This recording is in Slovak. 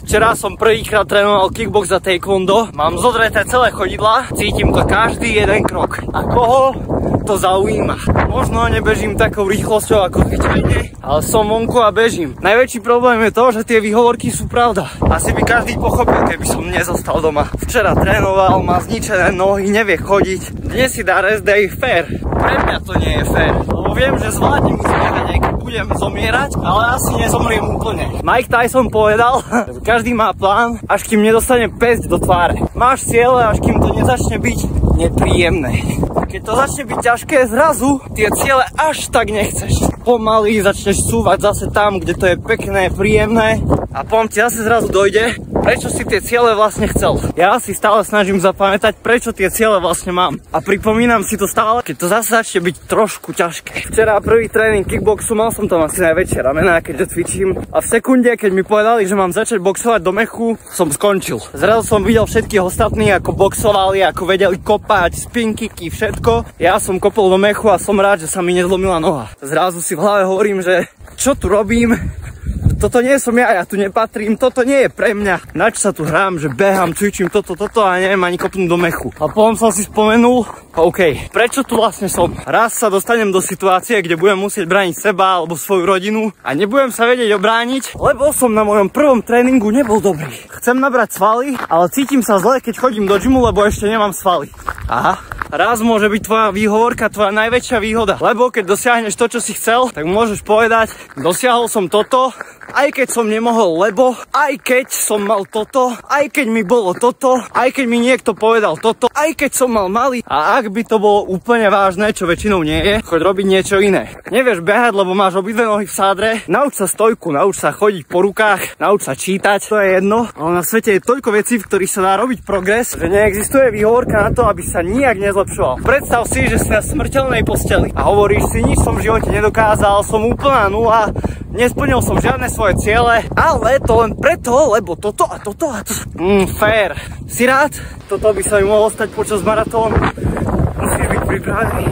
Včera som prvýkrát trénoval kickbox a taekwondo. Mám zodreté celé chodidlá, cítim to každý jeden krok. A koho to zaujíma? Možno nebežím takou rýchlosťou ako zvyčajne, ale som vonku a bežím. Najväčší problém je to, že tie výhovorky sú pravda. Asi by každý pochopil, keby som nezostal doma. Včera trénoval, má zničené nohy, nevie chodiť. Dnes si dá rest day fair. Pre mňa to nie je fair, lebo viem, že zvládnem zomierať, aj keď budem zomierať, ale asi nezomriem úplne. Mike Tyson povedal, že každý má plán, až kým nedostane päsť do tváre. Máš ciele, až kým to nezačne byť nepríjemné. Keď to začne byť ťažké, zrazu tie ciele až tak nechceš. Pomaly začneš cúvať zase tam, kde to je pekné, príjemné a potom ti zase zrazu dojde, prečo si tie ciele vlastne chcel. Ja si stále snažím zapamätať, prečo tie ciele vlastne mám. A pripomínam si to stále, keď to zase začne byť trošku ťažké. Včera prvý tréning kickboxu, mal som tam asi najväčšie ramená, keďže cvičím. A v sekunde, keď mi povedali, že mám začať boxovať do mechu, som skončil. Zrazu som videl všetkých ostatných, ako boxovali, ako vedeli kopať, spinkiky, všetko. Ja som kopol do mechu a som rád, že sa mi nezlomila noha. Zrazu si v hlave hovorím, že čo tu robím? Toto nie som ja tu nepatrím, toto nie je pre mňa. Nač sa tu hrám, že behám, cvičím toto a neviem ani kopnúť do mechu. A potom som si spomenul, OK, prečo tu vlastne som? Raz sa dostanem do situácie, kde budem musieť brániť seba alebo svoju rodinu a nebudem sa vedieť obrániť, lebo som na mojom prvom tréningu nebol dobrý. Chcem nabrať svaly, ale cítim sa zle, keď chodím do gymu, lebo ešte nemám svaly. Aha. Raz môže byť tvoja výhovorka tvoja najväčšia výhoda, lebo keď dosiahneš to, čo si chcel, tak môžeš povedať, dosiahol som toto, aj keď som nemohol, lebo aj keď som mal toto, aj keď mi bolo toto, aj keď mi niekto povedal toto, aj keď som mal malý. A ak by to bolo úplne vážne, čo väčšinou nie je, choď robiť niečo iné. Nevieš behať, lebo máš obidve nohy v sádre, nauč sa stojku, nauč sa chodiť po rukách, nauč sa čítať, to je jedno. Ale na svete je toľko vecí, v ktorých sa dá robiť progres, že neexistuje výhovorka na to, aby sa nijak nezlepšoval. Predstav si, že si na smrteľnej posteli a hovoríš si, nič som v živote nedokázal, som úplná nula, nesplnil som žiadne svoje ciele, ale to len preto, lebo toto a toto a to. Fair. Si rád? Toto by sa mi mohlo stať počas maratónu. Musíš byť pripravený.